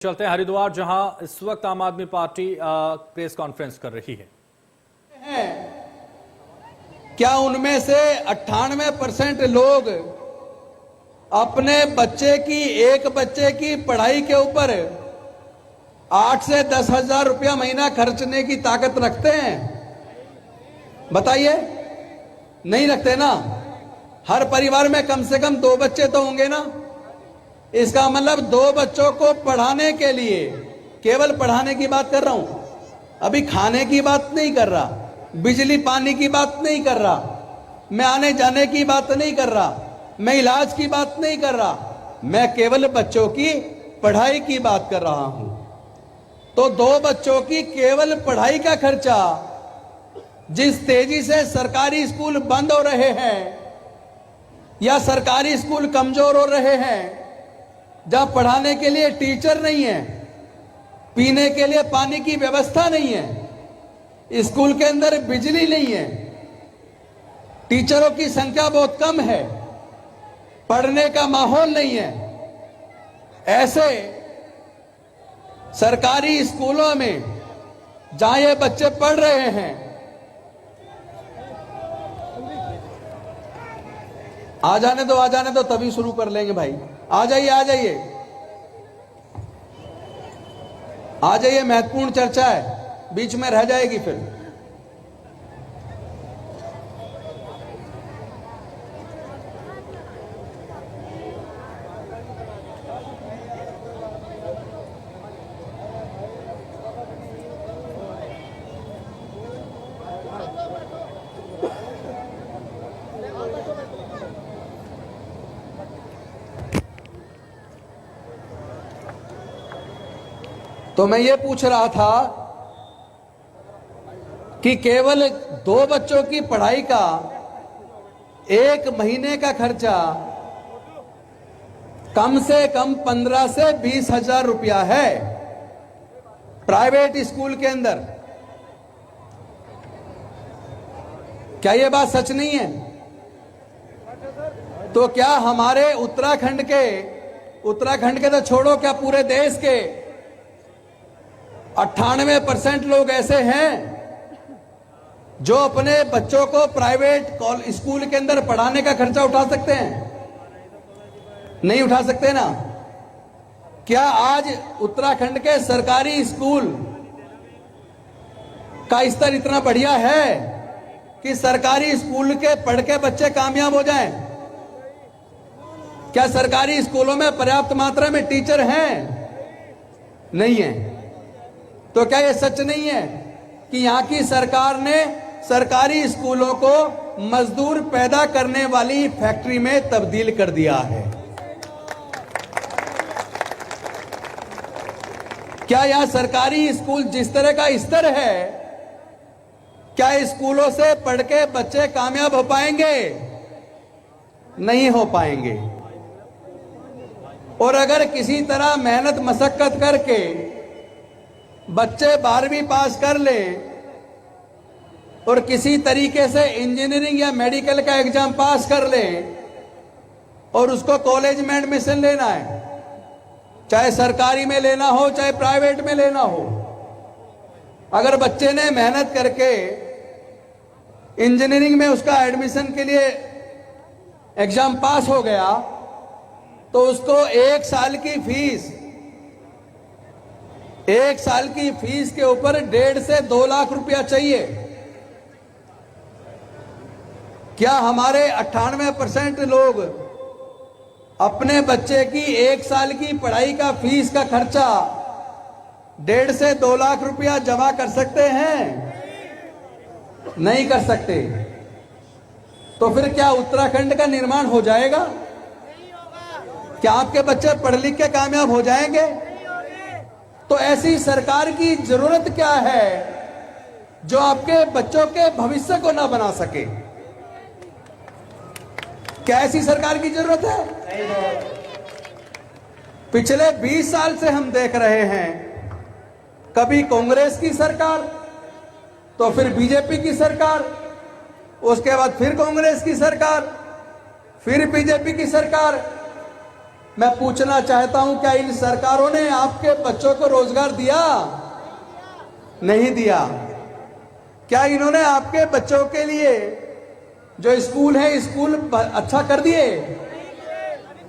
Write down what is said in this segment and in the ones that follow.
चलते हैं हरिद्वार, जहां इस वक्त आम आदमी पार्टी प्रेस कॉन्फ्रेंस कर रही है। क्या उनमें से 98% लोग अपने एक बच्चे की पढ़ाई के ऊपर 8 से 10 हजार रुपया महीना खर्चने की ताकत रखते हैं? बताइए, नहीं रखते ना। हर परिवार में कम से कम 2 बच्चे तो होंगे ना। इसका मतलब 2 बच्चों को पढ़ाने के लिए, केवल पढ़ाने की बात कर रहा हूं, अभी खाने की बात नहीं कर रहा, बिजली पानी की बात नहीं कर रहा, मैं आने जाने की बात नहीं कर रहा, मैं इलाज की बात नहीं कर रहा, मैं केवल बच्चों की पढ़ाई की बात कर रहा हूं। तो 2 बच्चों की केवल पढ़ाई का खर्चा, जिस तेजी से सरकारी स्कूल बंद हो रहे हैं या सरकारी स्कूल कमजोर हो रहे हैं, जहां पढ़ाने के लिए टीचर नहीं है, पीने के लिए पानी की व्यवस्था नहीं है, स्कूल के अंदर बिजली नहीं है, टीचरों की संख्या बहुत कम है, पढ़ने का माहौल नहीं है, ऐसे सरकारी स्कूलों में जहां ये बच्चे पढ़ रहे हैं, आ जाने दो तभी शुरू कर लेंगे भाई। आ जाइए, महत्वपूर्ण चर्चा है, बीच में रह जाएगी फिर। तो मैं ये पूछ रहा था कि केवल 2 बच्चों की पढ़ाई का 1 महीने का खर्चा कम से कम 15 से 20 हजार रुपया है प्राइवेट स्कूल के अंदर। क्या ये बात सच नहीं है? तो क्या हमारे उत्तराखंड के तो छोड़ो, क्या पूरे देश के 98% लोग ऐसे हैं जो अपने बच्चों को प्राइवेट स्कूल के अंदर पढ़ाने का खर्चा उठा सकते हैं? नहीं उठा सकते ना। क्या आज उत्तराखंड के सरकारी स्कूल का स्तर इतना बढ़िया है कि सरकारी स्कूल के पढ़ के बच्चे कामयाब हो जाएं? क्या सरकारी स्कूलों में पर्याप्त मात्रा में टीचर हैं? नहीं है। तो क्या यह सच नहीं है कि यहां की सरकार ने सरकारी स्कूलों को मजदूर पैदा करने वाली फैक्ट्री में तब्दील कर दिया है? क्या यह सरकारी स्कूल जिस तरह का स्तर है, क्या स्कूलों से पढ़ के बच्चे कामयाब हो पाएंगे? नहीं हो पाएंगे। और अगर किसी तरह मेहनत मशक्कत करके बच्चे 12वीं पास कर ले और किसी तरीके से इंजीनियरिंग या मेडिकल का एग्जाम पास कर ले और उसको कॉलेज में एडमिशन लेना है, चाहे सरकारी में लेना हो चाहे प्राइवेट में लेना हो, अगर बच्चे ने मेहनत करके इंजीनियरिंग में उसका एडमिशन के लिए एग्जाम पास हो गया, तो उसको 1 साल की फीस के ऊपर 1.5 से 2 लाख रुपया चाहिए। क्या हमारे 98% लोग अपने बच्चे की 1 साल की पढ़ाई का फीस का खर्चा 1.5 से 2 लाख रुपया जमा कर सकते हैं? नहीं कर सकते। तो फिर क्या उत्तराखंड का निर्माण हो जाएगा? क्या आपके बच्चे पढ़ लिख के कामयाब हो जाएंगे? तो ऐसी सरकार की जरूरत क्या है जो आपके बच्चों के भविष्य को ना बना सके? क्या ऐसी सरकार की जरूरत है? पिछले 20 साल से हम देख रहे हैं, कभी कांग्रेस की सरकार, तो फिर बीजेपी की सरकार, उसके बाद फिर कांग्रेस की सरकार, फिर बीजेपी की सरकार, मैं पूछना चाहता हूं, क्या इन सरकारों ने आपके बच्चों को रोजगार दिया? नहीं दिया। क्या इन्होंने आपके बच्चों के लिए जो स्कूल है, स्कूल अच्छा कर दिए?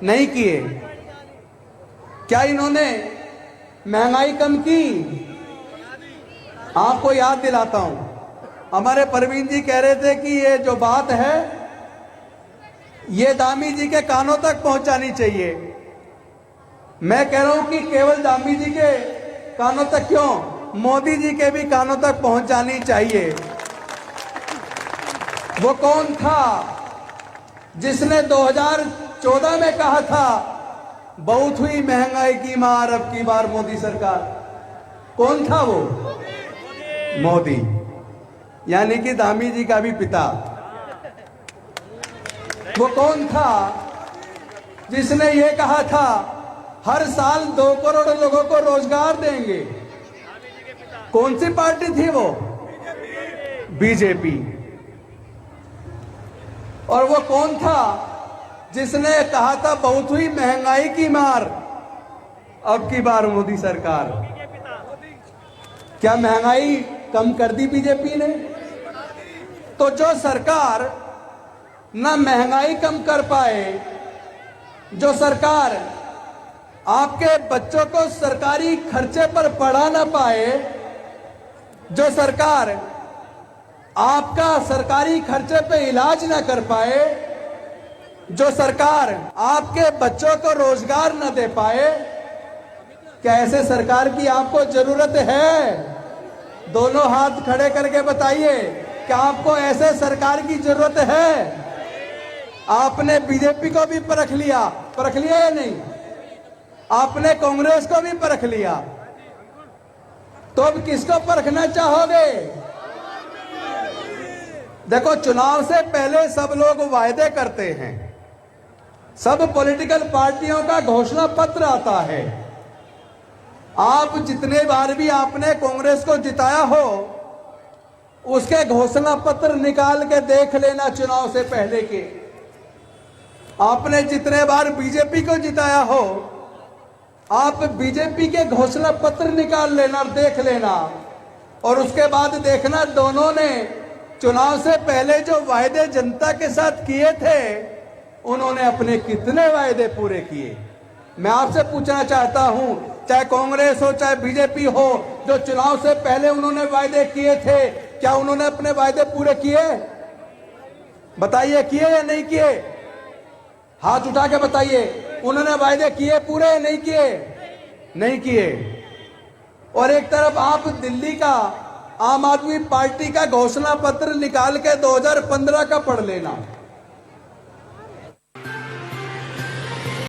नहीं किए। क्या इन्होंने महंगाई कम की? आपको याद दिलाता हूं, हमारे परवीन जी कह रहे थे कि ये जो बात है ये दामी जी के कानों तक पहुंचानी चाहिए। मैं कह रहा हूं कि केवल दामी जी के कानों तक क्यों, मोदी जी के भी कानों तक पहुंच जानी चाहिए। वो कौन था जिसने 2014 में कहा था बहुत हुई महंगाई की मार, अब की बार मोदी सरकार? कौन था वो? मोदी, यानी कि दामी जी का भी पिता। वो कौन था जिसने ये कहा था हर साल 2 करोड़ लोगों को रोजगार देंगे? कौन सी पार्टी थी वो? बीजेपी। और वो कौन था जिसने कहा था बहुत हुई महंगाई की मार, अब की बार मोदी सरकार? क्या महंगाई कम कर दी बीजेपी ने? तो जो सरकार ना महंगाई कम कर पाए, जो सरकार आपके बच्चों को सरकारी खर्चे पर पढ़ा ना पाए, जो सरकार आपका सरकारी खर्चे पे इलाज ना कर पाए, जो सरकार आपके बच्चों को रोजगार न दे पाए, क्या ऐसे सरकार की आपको जरूरत है? दोनों हाथ खड़े करके बताइए, क्या आपको ऐसे सरकार की जरूरत है? आपने बीजेपी को भी परख लिया या नहीं? आपने कांग्रेस को भी परख लिया, तो अब किसको परखना चाहोगे? देखो, चुनाव से पहले सब लोग वायदे करते हैं, सब पॉलिटिकल पार्टियों का घोषणा पत्र आता है। आप जितने बार भी आपने कांग्रेस को जिताया हो, उसके घोषणा पत्र निकाल के देख लेना चुनाव से पहले के। आपने जितने बार बीजेपी को जिताया हो, आप बीजेपी के घोषणा पत्र निकाल लेना, देख लेना, और उसके बाद देखना दोनों ने चुनाव से पहले जो वायदे जनता के साथ किए थे, उन्होंने अपने कितने वायदे पूरे किए। मैं आपसे पूछना चाहता हूं, चाहे कांग्रेस हो चाहे बीजेपी हो, जो चुनाव से पहले उन्होंने वायदे किए थे, क्या उन्होंने अपने वायदे पूरे किए? बताइए, किए या नहीं किए? हाथ उठा के बताइए, उन्होंने वायदे किए पूरे या नहीं किए? नहीं किए। और एक तरफ आप दिल्ली का आम आदमी पार्टी का घोषणा पत्र निकाल के 2015 का पढ़ लेना,